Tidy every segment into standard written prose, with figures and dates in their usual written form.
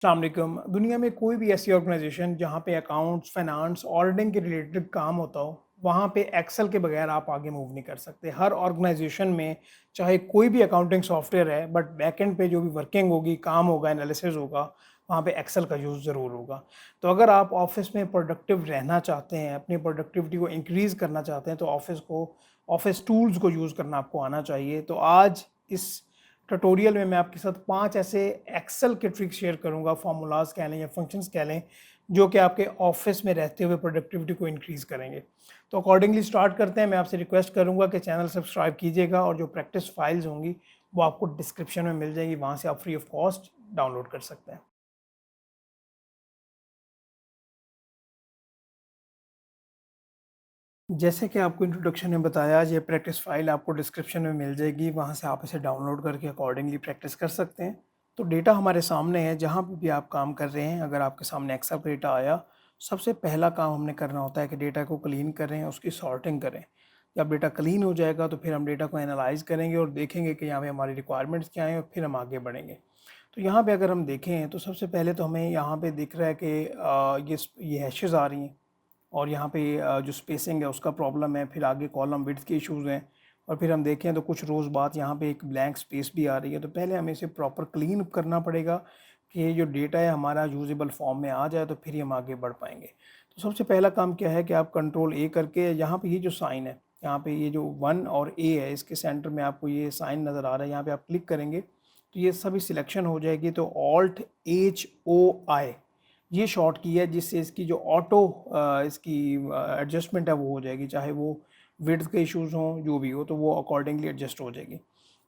अस्सलाम वालेकुम। दुनिया में कोई भी ऐसी ऑर्गेनाइजेशन जहाँ पे अकाउंट्स, फाइनेंस, ऑडिटिंग के रिलेटेड काम होता हो, वहाँ पे एक्सेल के बगैर आप आगे मूव नहीं कर सकते। हर ऑर्गेनाइजेशन में चाहे कोई भी अकाउंटिंग सॉफ्टवेयर है, बट बैकएंड पे जो भी वर्किंग होगी, काम होगा, एनालिसिस होगा, वहाँ पे एक्सेल का यूज़ ज़रूर होगा। तो अगर आप ऑफिस में प्रोडक्टिव रहना चाहते हैं, अपनी प्रोडक्टिविटी को इंक्रीज़ करना चाहते हैं, तो ऑफिस टूल्स को यूज़ करना आपको आना चाहिए। तो आज इस ट्यूटोरियल में मैं आपके साथ 5 ऐसे एक्सेल के ट्रिक्स शेयर करूंगा, फार्मूलाज कह लें या फंक्शंस कह लें, जो कि आपके ऑफिस में रहते हुए प्रोडक्टिविटी को इंक्रीज़ करेंगे। तो अकॉर्डिंगली स्टार्ट करते हैं। मैं आपसे रिक्वेस्ट करूंगा कि चैनल सब्सक्राइब कीजिएगा और जो प्रैक्टिस फाइल्स होंगी वो आपको डिस्क्रिप्शन में मिल जाएगी, वहाँ से आप फ्री ऑफ कॉस्ट डाउनलोड कर सकते हैं। जैसे कि आपको इंट्रोडक्शन में बताया, ये प्रैक्टिस फाइल आपको डिस्क्रिप्शन में मिल जाएगी, वहाँ से आप इसे डाउनलोड करके अकॉर्डिंगली प्रैक्टिस कर सकते हैं। तो डेटा हमारे सामने है, जहाँ पे भी आप काम कर रहे हैं, अगर आपके सामने एक्सेल का डेटा आया, सबसे पहला काम हमने करना होता है कि डेटा को क्लीन करें, उसकी सॉर्टिंग करें। जब डेटा क्लीन हो जाएगा तो फिर हम डेटा को एनालाइज करेंगे और देखेंगे कि यहाँ पे हमारी रिक्वायरमेंट्स क्या हैं, और फिर हम आगे बढ़ेंगे। तो यहाँ पे अगर हम देखें तो सबसे पहले तो हमें यहाँ पे दिख रहा है कि ये हैशेस आ रही हैं, और यहाँ पे जो स्पेसिंग है उसका प्रॉब्लम है, फिर आगे कॉलम विड्थ के इश्यूज़ हैं, और फिर हम देखें तो कुछ रोज़ बाद यहाँ पे एक ब्लैंक स्पेस भी आ रही है। तो पहले हमें इसे प्रॉपर क्लीन करना पड़ेगा कि ये जो डेटा है हमारा यूजेबल फॉर्म में आ जाए, तो फिर ही हम आगे बढ़ पाएंगे। तो सबसे पहला काम क्या है कि आप कंट्रोल ए करके, यहाँ पे ये जो साइन है, यहाँ पे ये जो 1 और ए है, इसके सेंटर में आपको ये साइन नज़र आ रहा है, यहाँ पे आप क्लिक करेंगे तो ये सभी सिलेक्शन हो जाएगी। तो ऑल्ट एच ओ आई ये शॉर्ट की है, जिससे इसकी जो ऑटो इसकी एडजस्टमेंट है वो हो जाएगी, चाहे वो विड्थ के इश्यूज़ हों, जो भी हो, तो वो अकॉर्डिंगली एडजस्ट हो जाएगी।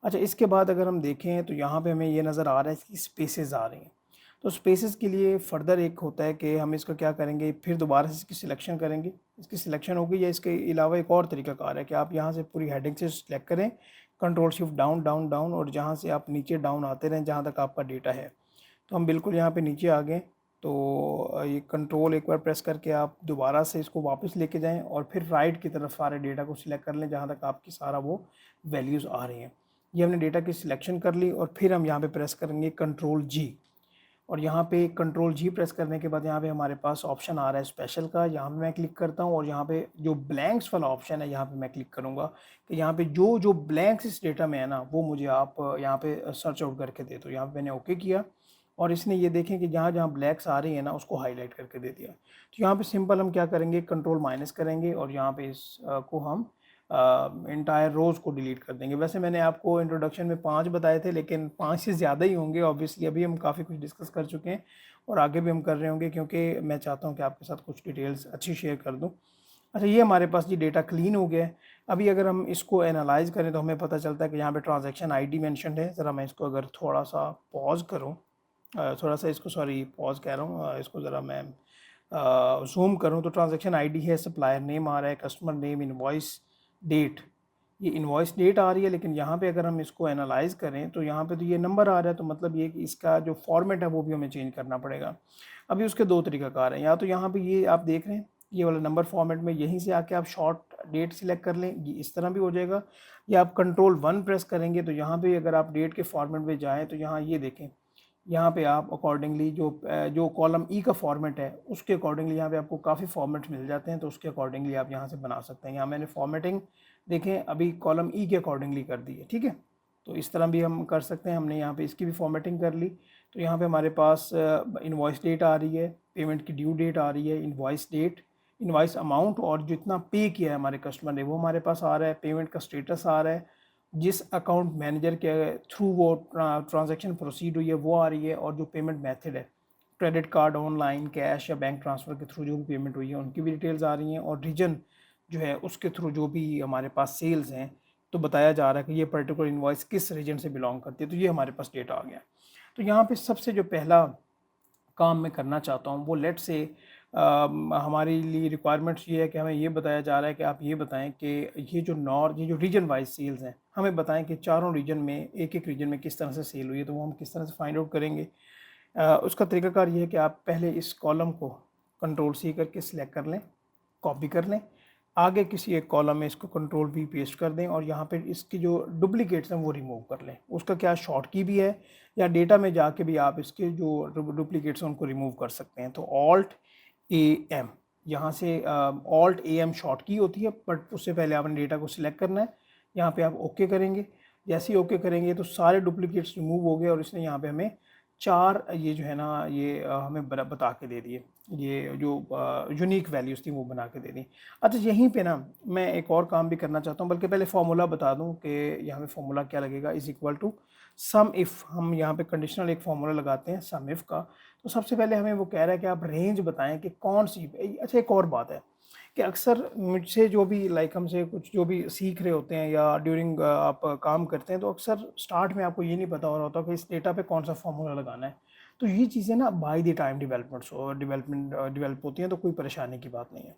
अच्छा, इसके बाद अगर हम देखें तो यहाँ पे हमें ये नज़र आ रहा है कि स्पेसेस आ रही हैं। तो स्पेसेस के लिए फर्दर एक होता है कि हम इसका क्या करेंगे, फिर दोबारा से इसकी सिलेक्शन करेंगे। इसकी सिलेक्शन होगी, या इसके अलावा एक और तरीकाकार है कि आप यहाँ से पूरी हेडिंग से सिलेक्ट करें, control shift down down down, और जहाँ से आप नीचे डाउन आते रहें जहाँ तक आपका डेटा है। तो हम बिल्कुल यहाँ पे नीचे आ गए। तो ये कंट्रोल एक बार प्रेस करके आप दोबारा से इसको वापस लेके जाएं, और फिर राइट की तरफ सारे डेटा को सिलेक्ट कर लें जहाँ तक आपकी सारा वो वैल्यूज़ आ रही हैं। ये हमने डेटा की सिलेक्शन कर ली, और फिर हम यहाँ पे प्रेस करेंगे कंट्रोल जी। और यहाँ पे कंट्रोल जी प्रेस करने के बाद यहाँ पे हमारे पास ऑप्शन आ रहा है स्पेशल का, यहाँ पे मैं क्लिक करता हूँ, और यहाँ पे जो ब्लैंक्स वाला ऑप्शन है यहाँ पे मैं क्लिक करूँगा कि यहाँ पे जो जो ब्लैंक्स इस डेटा में है ना, वो मुझे आप यहाँ पे सर्च आउट करके दे दो। यहाँ पे मैंने ओके किया, और इसने ये देखें कि जहाँ जहाँ ब्लैक्स आ रही है ना, उसको हाईलाइट करके दे दिया। तो यहाँ पे सिंपल हम क्या करेंगे, कंट्रोल माइनस करेंगे, और यहाँ पे इस को हम इंटायर रोज़ को डिलीट कर देंगे। वैसे मैंने आपको इंट्रोडक्शन में 5 बताए थे, लेकिन 5 से ज़्यादा ही होंगे ऑब्वियसली। अभी हम काफ़ी कुछ डिस्कस कर चुके हैं, और आगे भी हम कर रहे होंगे, क्योंकि मैं चाहता हूँ कि आपके साथ कुछ डिटेल्स अच्छी शेयर कर दूँ। अच्छा, ये हमारे पास जी डेटा क्लीन हो गया है। अभी अगर हम इसको एनालाइज करें तो हमें पता चलता है कि यहाँ पे ट्रांजैक्शन आईडी मेंशन्ड है। ज़रा मैं इसको अगर थोड़ा सा पॉज करूँ, थोड़ा सा इसको, सॉरी पॉज कह रहा हूँ, इसको ज़रा मैं ज़ूम करूँ, तो ट्रांजैक्शन आईडी है, सप्लायर नेम आ रहा है, कस्टमर नेम, इनवॉइस डेट, ये इनवॉइस डेट आ रही है। लेकिन यहाँ पे अगर हम इसको एनालाइज करें तो यहाँ पे तो ये नंबर आ रहा है, तो मतलब ये कि इसका जो फॉर्मेट है वो भी हमें चेंज करना पड़ेगा। अभी उसके दो तरीकाकार हैं, या तो यहाँ पे ये आप देख रहे हैं ये वाला नंबर फॉर्मेट में, यहीं से आके आप शॉर्ट डेट सिलेक्ट कर लें, ये इस तरह भी हो जाएगा। या आप कंट्रोल 1 प्रेस करेंगे तो यहाँ पे अगर आप डेट के फॉर्मेट में जाएँ तो यहाँ ये देखें, यहाँ पे आप अकॉर्डिंगली जो कॉलम ई का फॉर्मेट है उसके अकॉर्डिंगली यहाँ पे आपको काफ़ी फॉर्मेट मिल जाते हैं, तो उसके अकॉर्डिंगली आप यहाँ से बना सकते हैं। यहाँ मैंने फॉर्मेटिंग देखें अभी कॉलम ई के अकॉर्डिंगली कर दी है, ठीक है। तो इस तरह भी हम कर सकते हैं। हमने यहाँ पे इसकी भी फॉर्मेटिंग कर ली। तो यहाँ पे हमारे पास इनवॉइस डेट आ रही है, पेमेंट की ड्यू डेट आ रही है, इनवॉइस डेट, इनवॉइस अमाउंट, और जितना पे किया है हमारे कस्टमर ने वो हमारे पास आ रहा है, पेमेंट का स्टेटस आ रहा है, जिस अकाउंट मैनेजर के थ्रू वो ट्रांजैक्शन प्रोसीड हुई है वो आ रही है, और जो पेमेंट मेथड है, क्रेडिट कार्ड, ऑनलाइन, कैश या बैंक ट्रांसफ़र के थ्रू जो भी पेमेंट हुई है उनकी भी डिटेल्स आ रही हैं, और रीजन जो है उसके थ्रू जो भी हमारे पास सेल्स हैं, तो बताया जा रहा है कि ये पर्टिकुलर इन्वॉइस किस रीजन से बिलोंग करती है। तो ये हमारे पास डेटा आ गया। तो यहाँ पे सबसे जो पहला काम मैं करना चाहता हूँ वो लेट से हमारे लिए रिक्वायरमेंट्स ये है कि हमें ये बताया जा रहा है कि आप ये बताएं कि ये जो रीजन वाइज सेल्स हैं, हमें बताएं कि चारों रीजन में, एक एक रीजन में किस तरह से सेल हुई है। तो वो हम किस तरह से फाइंड आउट करेंगे। उसका तरीकाकार ये है कि आप पहले इस कॉलम को कंट्रोल सी करके सिलेक्ट कर लें, कॉपी कर लें, आगे किसी एक कॉलम में इसको कंट्रोल वी पेस्ट कर दें और यहाँ पे इसकी जो डुप्लीकेट्स हैं वो रिमूव कर लें। उसका क्या शॉर्ट की भी है, या डेटा में जाके भी आप इसके जो डुप्लीकेट्स हैं उनको रिमूव कर सकते हैं। तो ऑल्ट ए एम, यहाँ से ऑल्ट ए एम शॉर्ट की होती है, बट उससे पहले आपने डेटा को सिलेक्ट करना है। यहाँ पे आप ओके करेंगे, जैसे ही ओके करेंगे तो सारे डुप्लीकेट्स रिमूव हो गए और इसने यहाँ पे हमें 4 ये जो है ना ये हमें बता के दे दिए, ये जो यूनिक वैल्यूज़ थी वो बना के दे दी। अच्छा, यहीं पे ना मैं एक और काम भी करना चाहता हूँ, बल्कि पहले फार्मूला बता दूँ कि यहाँ पे फार्मूला क्या लगेगा, is equal to sum if. हम यहाँ पे कंडीशनल एक फार्मूला लगाते हैं सम इफ़ का। तो सबसे पहले हमें वो कह रहा है कि आप रेंज बताएं कि कौन सी। अच्छा, एक और बात है कि अक्सर मुझसे जो भी हमसे कुछ जो भी सीख रहे होते हैं या ड्यूरिंग आप काम करते हैं, तो अक्सर स्टार्ट में आपको ये नहीं पता हो रहा होता कि इस डेटा पे कौन सा फार्मूला लगाना है। तो ये चीज़ें ना बाय द टाइम डेवलप होती हैं, तो कोई परेशानी की बात नहीं है।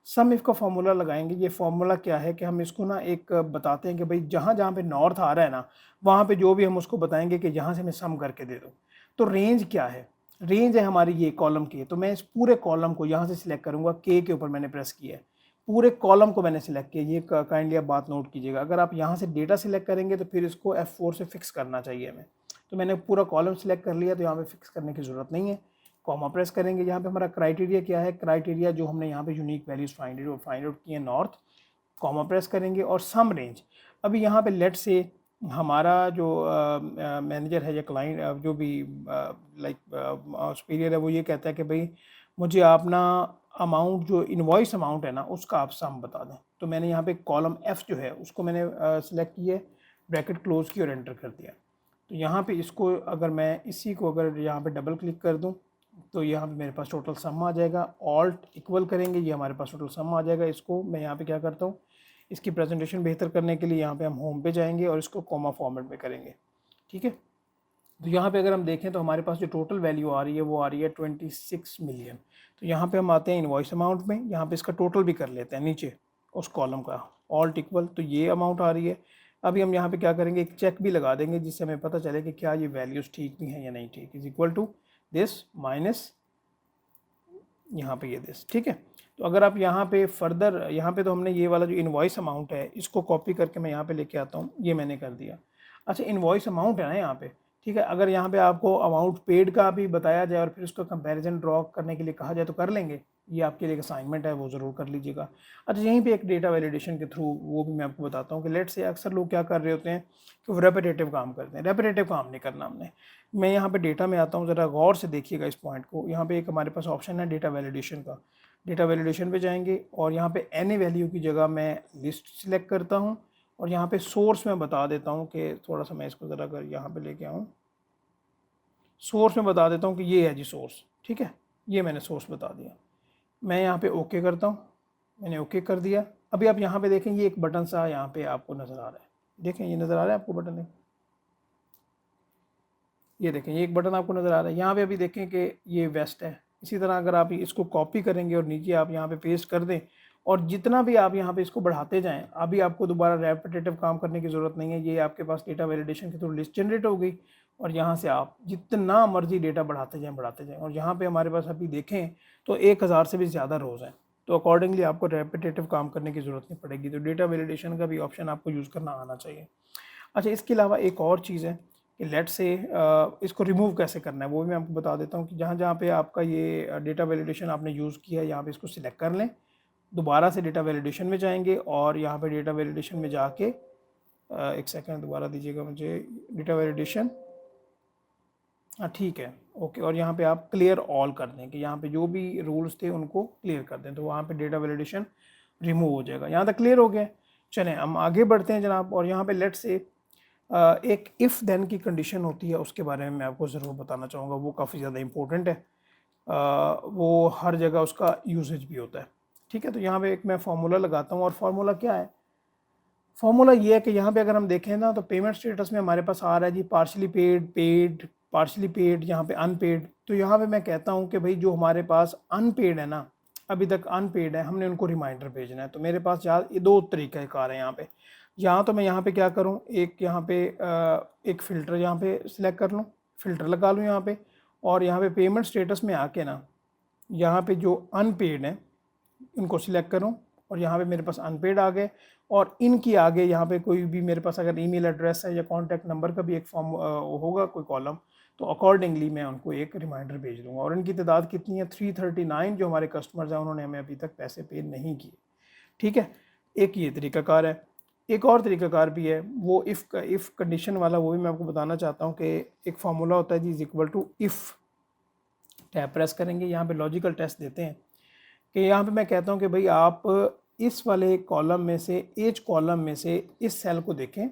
सम इफ का फार्मूला लगाएंगे। ये फार्मूला क्या है कि हम इसको ना एक बताते हैं कि भाई जहाँ जहाँ पे नॉर्थ आ रहा है ना, वहाँ पे जो भी हम उसको बताएंगे कि यहाँ से मैं सम करके दे दूँ। तो रेंज क्या है, रेंज है हमारी ये कॉलम की। तो मैं इस पूरे कॉलम को यहाँ से सिलेक्ट करूँगा, के ऊपर मैंने प्रेस किया है, पूरे कॉलम को मैंने सिलेक्ट किया। ये काइंडली आप बात नोट कीजिएगा, अगर आप यहाँ से डेटा सिलेक्ट करेंगे तो फिर इसको F4 से फिक्स करना चाहिए हमें। तो मैंने पूरा कॉलम सिलेक्ट कर लिया, तो यहाँ पे फिक्स करने की ज़रूरत नहीं है। कॉमा प्रेस करेंगे। यहाँ पे हमारा क्राइटेरिया क्या है, क्राइटेरिया जो हमने यहाँ पे यूनिक वैल्यूज़ फाइंड आउट की है नॉर्थ। कॉमा प्रेस करेंगे और सम रेंज। अभी यहाँ पे लेट से हमारा जो मैनेजर है या क्लाइंट जो भी लाइक सुपीरियर है, वो ये कहता है कि भाई मुझे आप ना अमाउंट जो इनवॉइस अमाउंट है ना उसका आप सम बता दें। तो मैंने यहाँ पे कॉलम F जो है उसको मैंने सिलेक्ट किया, ब्रैकेट क्लोज की और एंटर कर दिया। तो यहाँ पे इसको अगर मैं इसी को अगर यहाँ पे डबल क्लिक कर दूँ तो यहाँ पे मेरे पास टोटल सम आ जाएगा। ऑल्ट इक्वल करेंगे, ये हमारे पास टोटल सम आ जाएगा। इसको मैं यहाँ पे क्या करता हूँ, इसकी प्रेजेंटेशन बेहतर करने के लिए यहाँ पे हम होम पे जाएंगे और इसको कॉमा फॉर्मेट में करेंगे। ठीक है, तो यहाँ पे अगर हम देखें तो हमारे पास जो टोटल वैल्यू आ रही है वो आ रही है 26 मिलियन। तो यहाँ पे हम आते हैं इनवॉइस अमाउंट में, यहाँ पे इसका टोटल भी कर लेते हैं नीचे उस कॉलम का, ऑल्ट इक्वल, तो ये अमाउंट आ रही है। अभी हम यहाँ पे क्या करेंगे, एक चेक भी लगा देंगे जिससे हमें पता चले कि क्या ये वैल्यूज़ ठीक भी हैं या नहीं ठीक। Is equal to this minus यहाँ पे ये दिस। ठीक है, तो अगर आप यहाँ पे फर्दर, यहाँ पे तो हमने ये वाला जो इनवॉइस अमाउंट है इसको कॉपी करके मैं यहाँ पे लेके आता हूँ, ये मैंने कर दिया। अच्छा, इनवॉइस अमाउंट है ना यहाँ पे, ठीक है। अगर यहाँ पे आपको अमाउंट पेड का भी बताया जाए और फिर उसका कंपैरिजन ड्रॉ करने के लिए कहा जाए तो कर लेंगे, ये आपके लिए असाइनमेंट है, वो ज़रूर कर लीजिएगा। अच्छा, यहीं पे एक डेटा वैलिडेशन के थ्रू वो भी मैं आपको बताता हूँ कि लेट से अक्सर लोग क्या कर रहे होते हैं कि वो रेपिटेटिव काम करते हैं। रेपिटेटिव काम नहीं करना हमने। मैं यहाँ पे डेटा में आता हूँ, ज़रा गौर से देखिएगा इस पॉइंट को। यहाँ पे एक हमारे पास ऑप्शन है डेटा वैलिडेशन का। डेटा वैलिडेशन पे जाएंगे और यहाँ पे एनी वैल्यू की जगह मैं लिस्ट सिलेक्ट करता हूँ और यहाँ पे सोर्स में बता देता हूँ कि थोड़ा सा मैं इसको ज़रा अगर यहाँ पे लेके आऊँ, सोर्स में बता देता हूँ कि ये है जी सोर्स। ठीक है, ये मैंने सोर्स बता दिया। मैं यहाँ पे ओके करता हूँ, मैंने ओके कर दिया। अभी आप यहाँ पे देखें, ये एक बटन सा यहाँ पे आपको नज़र आ रहा है, देखें ये नज़र आ रहा है आपको बटन, ये देखें ये एक बटन आपको नज़र आ रहा है। यहाँ पे अभी देखें कि ये वेस्ट है। इसी तरह अगर आप इसको कॉपी करेंगे और नीचे आप यहाँ पे पेस्ट कर दें और जितना भी आप यहाँ पे इसको बढ़ाते जाएं, अभी आपको दोबारा रेपिटेटिव काम करने की ज़रूरत नहीं है। ये आपके पास डेटा वैलिडेशन के थ्रू लिस्ट जनरेट हो गई और यहाँ से आप जितना मर्जी डेटा बढ़ाते जाएँ। और यहाँ पर हमारे पास अभी देखें तो 1000 से भी ज़्यादा रोज़ हैं। तो अकॉर्डिंगली आपको रेपिटेटिव काम करने की ज़रूरत नहीं पड़ेगी। तो डेटा वैलिडेशन का भी ऑप्शन आपको यूज़ करना आना चाहिए। अच्छा, इसके अलावा एक और चीज़ है कि लेट से इसको रिमूव कैसे करना है वो भी मैं आपको बता देता हूँ कि जहाँ जहाँ पे आपका ये डेटा वैलिडेशन आपने यूज़ किया है यहाँ पे इसको सिलेक्ट कर लें। दोबारा से डेटा वैलिडेशन में जाएंगे और यहाँ पे डेटा वैलिडेशन में जाके एक सेकंड दोबारा दीजिएगा मुझे, डेटा वैलिडेशन, हाँ ठीक है, ओके। और यहाँ पे आप क्लियर ऑल कर दें कि यहाँ पे जो भी रूल्स थे उनको क्लियर कर दें, तो वहाँ पे डेटा वैलिडेशन रिमूव हो जाएगा। यहाँ तक क्लियर हो गया। चलें हम आगे बढ़ते हैं जनाब। और यहाँ पे लेट से एक इफ़ देन की कंडीशन होती है, उसके बारे में मैं आपको ज़रूर बताना चाहूँगा। वो काफ़ी ज़्यादा इंपॉर्टेंट है, वो हर जगह उसका यूसेज भी होता है। ठीक है, तो यहाँ पे एक मैं फार्मूला लगाता हूँ और फार्मूला क्या है, फार्मूला ये है कि यहाँ पे अगर हम देखें ना तो पेमेंट स्टेटस में हमारे पास आ रहा है जी partially paid, paid, partially paid, यहाँ पे अनपेड। तो यहाँ पे मैं कहता हूँ कि भाई जो हमारे पास अनपेड है ना, अभी तक अनपेड है, हमने उनको रिमाइंडर भेजना है। तो मेरे पास यार ये दो तरीके कार है यहाँ पे। यहाँ तो मैं यहाँ पे क्या करूँ, एक यहाँ पे एक फ़िल्टर यहाँ पे सिलेक्ट कर लूँ, फ़िल्टर लगा लूँ यहाँ पे, और यहाँ पे पेमेंट स्टेटस में आके ना यहाँ पे जो अनपेड है इनको सिलेक्ट करूँ, और यहाँ पे मेरे पास अनपेड आ गए, और इनकी आगे यहाँ पे कोई भी मेरे पास अगर ईमेल एड्रेस है या कॉन्टैक्ट नंबर का भी एक फॉर्म होगा कोई कॉलम, तो अकॉर्डिंगली मैं उनको एक रिमाइंडर भेज दूँगा। और इनकी तादाद कितनी है, 339 जो हमारे कस्टमर्स हैं उन्होंने हमें अभी तक पैसे पे नहीं किए। ठीक है, एक ये तरीकाकार है। एक और तरीकाकार भी है, वो इफ़ कंडीशन वाला, वो भी मैं आपको बताना चाहता हूँ कि एक फार्मूला होता है जी, is equal to if. Tab press करेंगे, यहाँ पे लॉजिकल टेस्ट देते हैं कि यहाँ पे मैं कहता हूँ कि भाई आप इस वाले कॉलम में से, एज कॉलम में से इस सेल को देखें,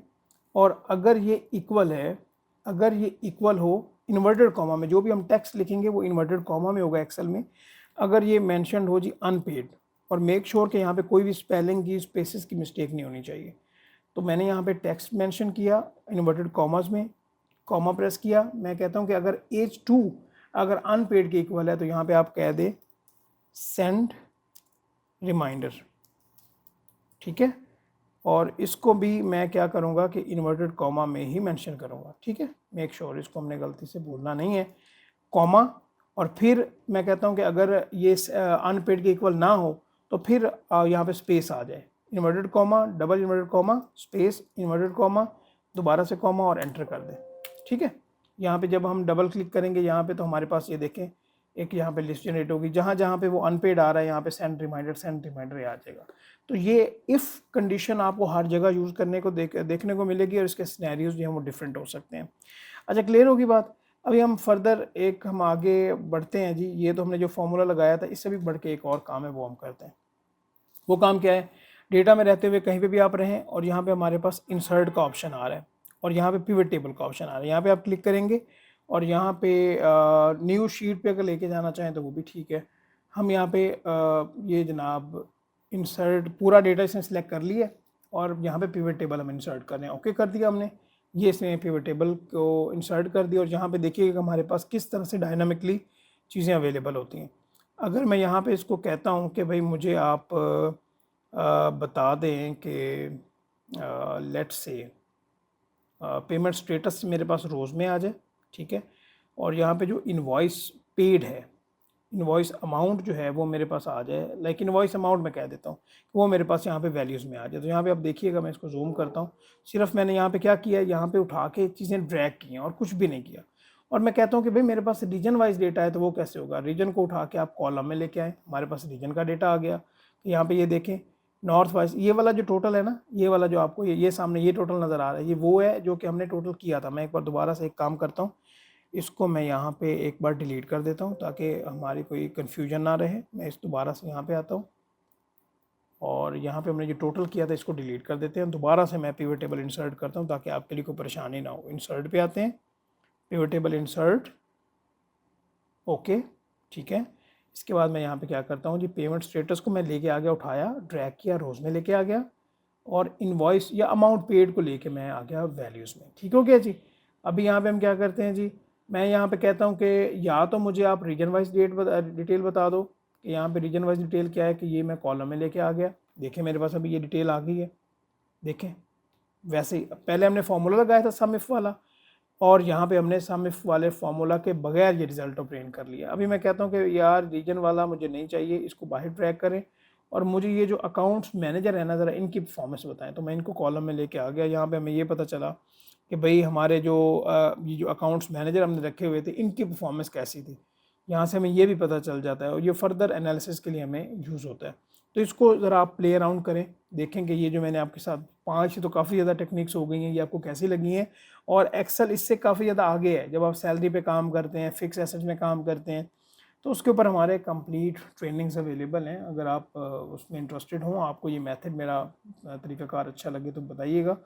और अगर ये इक्वल है, अगर ये इक्वल हो इन्वर्टेड कॉमा में, जो भी हम टेक्स्ट लिखेंगे वो इन्वर्टेड कॉमा में होगा एक्सेल में, अगर ये मेंशन हो जी अनपेड, और मेक श्योर कि यहाँ पे कोई भी स्पेलिंग की, स्पेसिस की मिस्टेक नहीं होनी चाहिए। तो मैंने यहाँ पे टेक्स्ट मेंशन किया इन्वर्टेड कॉमास में, कॉमा प्रेस किया, मैं कहता हूँ कि अगर एज 2 अगर अनपेड के इक्वल है तो यहाँ पे आप कह दे सेंड रिमाइंडर। ठीक है, और इसको भी मैं क्या करूँगा कि इन्वर्टेड कॉमा में ही मेंशन करूँगा। ठीक है, मेक श्योर, इसको हमने गलती से भूलना नहीं है, कॉमा, और फिर मैं कहता हूँ कि अगर ये अनपेड के इक्वल ना हो तो फिर यहाँ पे स्पेस आ जाए, inverted comma, double inverted comma, space, inverted comma, दोबारा से कॉमा, और एंटर कर दें। ठीक है, यहाँ पे जब हम डबल क्लिक करेंगे यहाँ पे, तो हमारे पास ये देखें एक यहाँ पे लिस्ट जनरेट होगी, जहाँ जहाँ पे वो अनपेड आ रहा है यहाँ पे सेंड रिमाइंडर आ जाएगा। तो ये इफ़ कंडीशन आपको हर जगह यूज़ करने को देखने को मिलेगी, और इसके सिनेरियोज जो हैं वो डिफरेंट हो सकते हैं। अच्छा, क्लियर होगी बात। अभी हम फर्दर हम आगे बढ़ते हैं जी। ये तो हमने जो फॉर्मूला लगाया था, इससे भी बढ़ के एक और काम है वो हम करते हैं। वो काम क्या है, डेटा में रहते हुए कहीं पे भी आप रहें, और यहाँ पे हमारे पास इंसर्ट का ऑप्शन आ रहा है, और यहाँ पे पिवट टेबल का ऑप्शन आ रहा है। यहाँ पे आप क्लिक करेंगे, और यहाँ पे न्यू शीट पे अगर लेके जाना चाहें तो वो भी ठीक है। हम यहाँ पे ये जनाब इंसर्ट पूरा डेटा इसने सेलेक्ट कर लिया, और यहाँ पे पिवट टेबल हम इंसर्ट कर रहे हैं। ओके कर दिया हमने, ये इसने पिवट टेबल को इंसर्ट कर दिया, और यहाँ पे देखिएगा हमारे पास किस तरह से डायनामिकली चीज़ें अवेलेबल होती हैं। अगर मैं यहाँ पे इसको कहता हूँ कि भाई मुझे आप बता दें कि लेट्स से पेमेंट स्टेटस मेरे पास रोज़ में आ जाए। ठीक है, और यहाँ पे जो इनवॉइस पेड है, इनवॉइस अमाउंट जो है वो मेरे पास आ जाए, लाइक इनवॉइस अमाउंट मैं कह देता हूँ, वो मेरे पास यहाँ पे वैल्यूज़ में आ जाए। तो यहाँ पे आप देखिएगा, मैं इसको जूम करता हूँ, सिर्फ मैंने यहाँ पे क्या किया, यहाँ पे उठा के चीज़ें ड्रैग की हैं और कुछ भी नहीं किया। और मैं कहता हूँ कि भाई मेरे पास रीजन वाइज डेटा है, तो वो कैसे होगा, रीजन को उठा के आप कॉलम में लेके आए, हमारे पास रीजन का डेटा आ गया। तो यहाँ पे ये देखें नॉर्थ वाइज, ये वाला जो टोटल है ना, ये वाला जो आपको ये सामने ये टोटल नज़र आ रहा है, ये वो है जो कि हमने टोटल किया था। मैं एक बार दोबारा से एक काम करता हूँ, इसको मैं यहाँ पे एक बार डिलीट कर देता हूँ ताकि हमारी कोई कन्फ्यूजन ना रहे। मैं इस दोबारा से यहाँ पे आता हूँ, और यहाँ पे हमने जो टोटल किया था इसको डिलीट कर देते हैं। दोबारा से मैं पिवट टेबल इंसर्ट करता हूँ ताकि आपके लिए कोई परेशानी ना हो। इंसर्ट पे आते हैं, पिवट टेबल इंसर्ट, ओके ठीक है। इसके बाद मैं यहाँ पे क्या करता हूँ जी, पेमेंट स्टेटस को मैं लेके आ गया, उठाया, ड्रैग किया, रोज़ में लेके आ गया, और इनवॉइस या अमाउंट पेड को लेके मैं आ गया वैल्यूज़ में। ठीक हो गया जी। अभी यहाँ पे हम क्या करते हैं जी, मैं यहाँ पे कहता हूँ कि या तो मुझे आप रीजन वाइज डिटेल बता दो कि यहाँ पे रीजन वाइज डिटेल क्या है, कि ये मैं कॉलम में लेके आ गया, देखें मेरे पास अभी ये डिटेल आ गई है। देखें वैसे ही पहले हमने फॉर्मूला लगाया था सम इफ वाला, और यहाँ पे हमने सम इफ वाले फार्मूला के बगैर ये रिजल्ट ऑब्टेन कर लिया। अभी मैं कहता हूँ कि यार रीजन वाला मुझे नहीं चाहिए, इसको बाहर ट्रैक करें, और मुझे ये जो अकाउंट्स मैनेजर है ना, ज़रा इनकी परफॉर्मेंस बताएं। तो मैं इनको कॉलम में लेके आ गया। यहाँ पे हमें ये पता चला कि भाई हमारे जो ये जो अकाउंट्स मैनेजर हमने रखे हुए थे, इनकी परफॉर्मेंस कैसी थी, यहाँ से हमें ये भी पता चल जाता है, और ये फर्दर एनालिसिस के लिए हमें यूज़ होता है। तो इसको ज़रा आप प्ले अराउंड करें, देखें कि ये जो मैंने आपके साथ 5 तो काफ़ी ज़्यादा टेक्निक्स हो गई हैं, ये आपको कैसी लगी हैं। और एक्सेल इससे काफ़ी ज़्यादा आगे है। जब आप सैलरी पे काम करते हैं, फिक्स एसेट्स में काम करते हैं, तो उसके ऊपर हमारे कंप्लीट ट्रेनिंग्स अवेलेबल हैं। अगर आप उसमें इंटरेस्टेड हों, आपको ये मेथड मेरा तरीक़ाकार अच्छा लगे तो बताइएगा,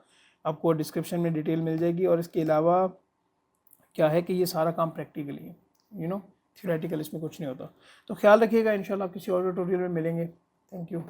आपको डिस्क्रिप्शन में डिटेल मिल जाएगी। और इसके अलावा क्या है कि ये सारा काम प्रैक्टिकली है, थ्योरेटिकल इसमें कुछ नहीं होता। तो ख्याल रखिएगा, इंशाल्लाह किसी और ट्यूटोरियल में मिलेंगे। Thank you.